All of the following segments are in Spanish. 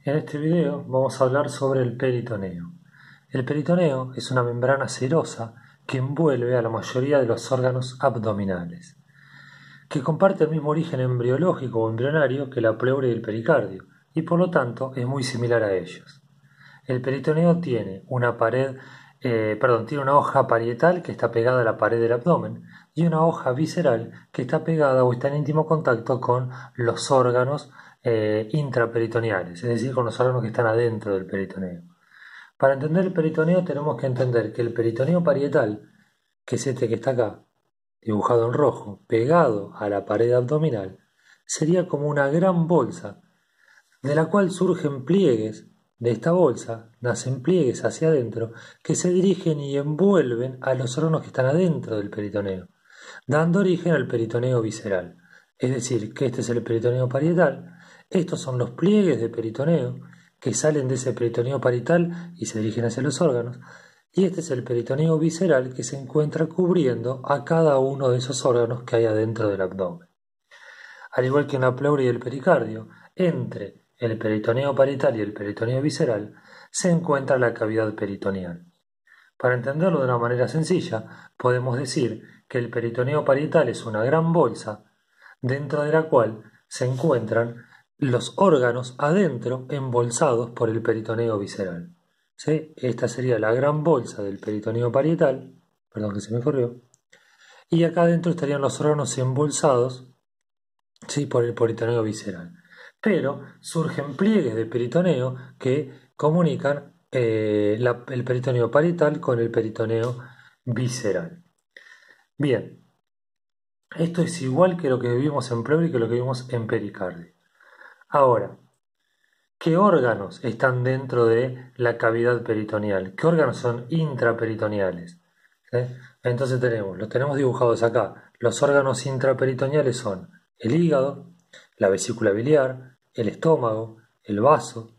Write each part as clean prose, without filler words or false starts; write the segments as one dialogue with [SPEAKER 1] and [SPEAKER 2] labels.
[SPEAKER 1] En este video vamos a hablar sobre el peritoneo. El peritoneo es una membrana serosa que envuelve a la mayoría de los órganos abdominales, que comparte el mismo origen embriológico o embrionario que la pleura y el pericardio, y por lo tanto es muy similar a ellos. El peritoneo tiene tiene una hoja parietal que está pegada a la pared del abdomen y una hoja visceral que está pegada o está en íntimo contacto con los órganos intraperitoneales, es decir, con los órganos que están adentro del peritoneo. Para entender el peritoneo tenemos que entender que el peritoneo parietal, que es este que está acá, dibujado en rojo, pegado a la pared abdominal, sería como una gran bolsa de la cual surgen pliegues. De esta bolsa nacen pliegues hacia adentro que se dirigen y envuelven a los órganos que están adentro del peritoneo, dando origen al peritoneo visceral. Es decir, que este es el peritoneo parietal, estos son los pliegues de peritoneo que salen de ese peritoneo parietal y se dirigen hacia los órganos, y este es el peritoneo visceral que se encuentra cubriendo a cada uno de esos órganos que hay adentro del abdomen. Al igual que en la pleura y el pericardio, entre el peritoneo parietal y el peritoneo visceral se encuentra la cavidad peritoneal. Para entenderlo de una manera sencilla, podemos decir que el peritoneo parietal es una gran bolsa dentro de la cual se encuentran los órganos adentro embolsados por el peritoneo visceral. ¿Sí? Esta sería la gran bolsa del peritoneo parietal, perdón que se me corrió, y acá adentro estarían los órganos embolsados, ¿sí?, por el peritoneo visceral. Pero surgen pliegues de peritoneo que comunican el peritoneo parietal con el peritoneo visceral. Bien, esto es igual que lo que vimos en pleura y que lo que vimos en pericardio. Ahora, ¿qué órganos están dentro de la cavidad peritoneal? ¿Qué órganos son intraperitoneales? ¿Sí? Entonces los tenemos dibujados acá. Los órganos intraperitoneales son el hígado, la vesícula biliar, el estómago, el vaso,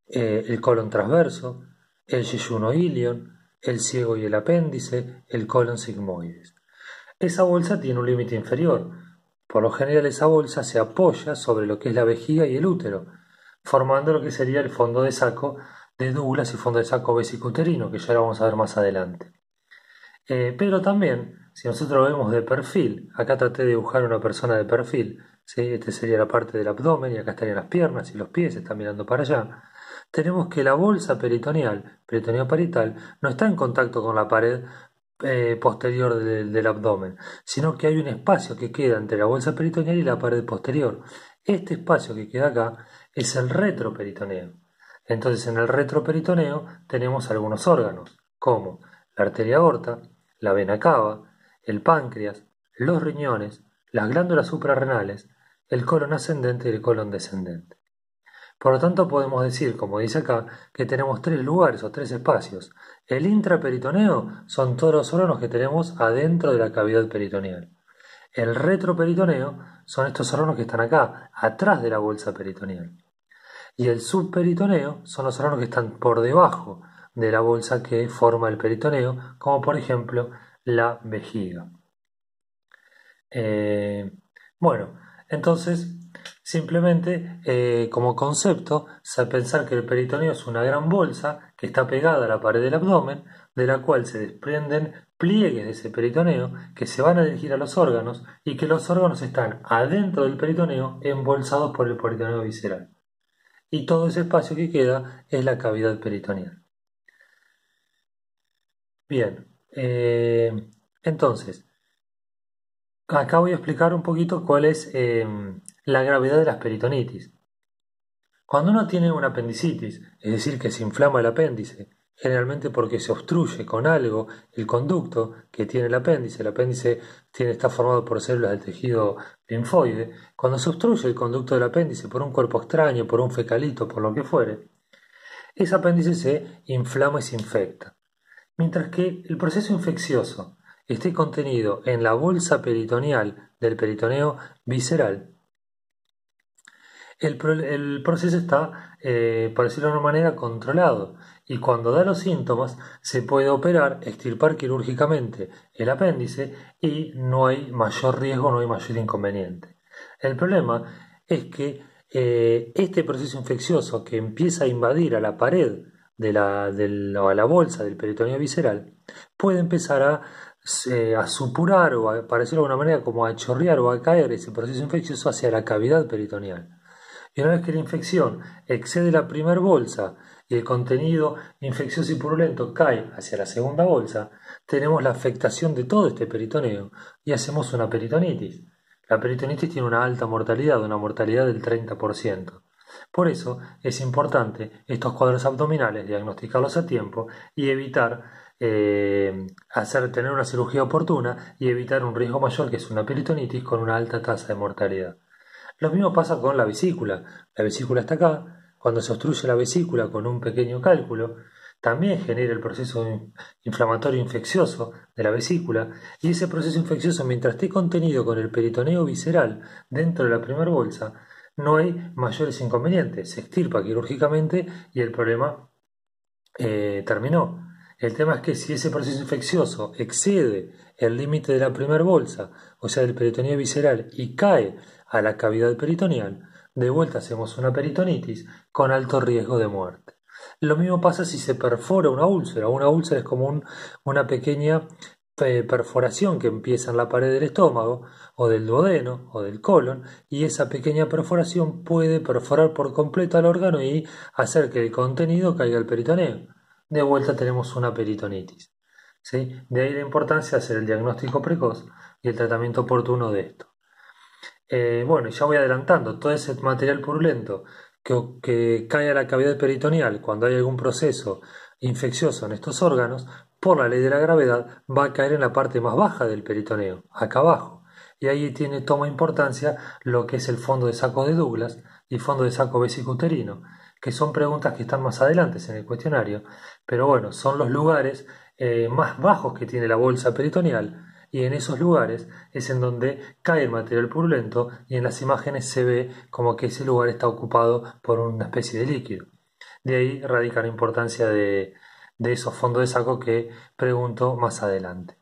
[SPEAKER 1] el colon transverso, el yeyuno ilion, el ciego y el apéndice, el colon sigmoides. Esa bolsa tiene un límite inferior. Por lo general esa bolsa se apoya sobre lo que es la vejiga y el útero, formando lo que sería el fondo de saco de Douglas y fondo de saco vesicuterino, que ya lo vamos a ver más adelante. Pero también, si nosotros lo vemos de perfil, acá traté de dibujar una persona de perfil, ¿sí? Este sería la parte del abdomen y acá estarían las piernas y los pies, están mirando para allá. Tenemos que la bolsa peritoneal, peritoneo parietal, no está en contacto con la pared posterior del abdomen, sino que hay un espacio que queda entre la bolsa peritoneal y la pared posterior. Este espacio que queda acá es el retroperitoneo. Entonces en el retroperitoneo tenemos algunos órganos, como la arteria aorta, la vena cava, el páncreas, los riñones, las glándulas suprarrenales, el colon ascendente y el colon descendente. Por lo tanto, podemos decir, como dice acá, que tenemos tres lugares o tres espacios. El intraperitoneo son todos los órganos que tenemos adentro de la cavidad peritoneal. El retroperitoneo son estos órganos que están acá, atrás de la bolsa peritoneal. Y el subperitoneo son los órganos que están por debajo de la bolsa que forma el peritoneo, como por ejemplo la vejiga. Bueno, entonces simplemente como concepto, pensar que el peritoneo es una gran bolsa que está pegada a la pared del abdomen, de la cual se desprenden pliegues de ese peritoneo que se van a dirigir a los órganos y que los órganos están adentro del peritoneo embolsados por el peritoneo visceral. Y todo ese espacio que queda es la cavidad peritoneal. Bien, entonces, acá voy a explicar un poquito cuál es la gravedad de las peritonitis. Cuando uno tiene una apendicitis, es decir, que se inflama el apéndice, generalmente porque se obstruye con algo el conducto que tiene el apéndice está formado por células del tejido linfoide, cuando se obstruye el conducto del apéndice por un cuerpo extraño, por un fecalito, por lo que fuere, ese apéndice se inflama y se infecta. Mientras que el proceso infeccioso esté contenido en la bolsa peritoneal del peritoneo visceral, el proceso está, por decirlo de una manera, controlado, y cuando da los síntomas se puede operar, extirpar quirúrgicamente el apéndice y no hay mayor riesgo, no hay mayor inconveniente. El problema es que Este proceso infeccioso que empieza a invadir a la pared o a la bolsa del peritoneo visceral puede empezar a supurar o, para decirlo de alguna manera, como a chorrear o a caer ese proceso infeccioso hacia la cavidad peritoneal. Y una vez que la infección excede la primera bolsa y el contenido infeccioso y purulento cae hacia la segunda bolsa, tenemos la afectación de todo este peritoneo y hacemos una peritonitis. La peritonitis tiene una alta mortalidad, una mortalidad del 30%. Por eso es importante estos cuadros abdominales, diagnosticarlos a tiempo y evitar tener una cirugía oportuna y evitar un riesgo mayor que es una peritonitis con una alta tasa de mortalidad. Lo mismo pasa con la vesícula. La vesícula está acá. Cuando se obstruye la vesícula con un pequeño cálculo, también genera el proceso inflamatorio infeccioso de la vesícula, y ese proceso infeccioso, mientras esté contenido con el peritoneo visceral dentro de la primera bolsa, no hay mayores inconvenientes. Se extirpa quirúrgicamente y el problema terminó. El tema es que si ese proceso infeccioso excede el límite de la primera bolsa, o sea del peritoneo visceral, y cae a la cavidad peritoneal, de vuelta hacemos una peritonitis con alto riesgo de muerte. Lo mismo pasa si se perfora una úlcera. Una úlcera es como una pequeña perforación que empieza en la pared del estómago o del duodeno o del colon, y esa pequeña perforación puede perforar por completo al órgano y hacer que el contenido caiga al peritoneo. De vuelta tenemos una peritonitis. ¿Sí? De ahí la importancia de hacer el diagnóstico precoz y el tratamiento oportuno de esto. Bueno, ya voy adelantando, todo ese material purulento que cae a la cavidad peritoneal cuando hay algún proceso infeccioso en estos órganos, por la ley de la gravedad, va a caer en la parte más baja del peritoneo, acá abajo. Y ahí toma importancia lo que es el fondo de saco de Douglas y fondo de saco vesicouterino, que son preguntas que están más adelante en el cuestionario, pero bueno, son los lugares más bajos que tiene la bolsa peritoneal, y en esos lugares es en donde cae el material purulento y en las imágenes se ve como que ese lugar está ocupado por una especie de líquido. De ahí radica la importancia de esos fondos de saco que pregunto más adelante.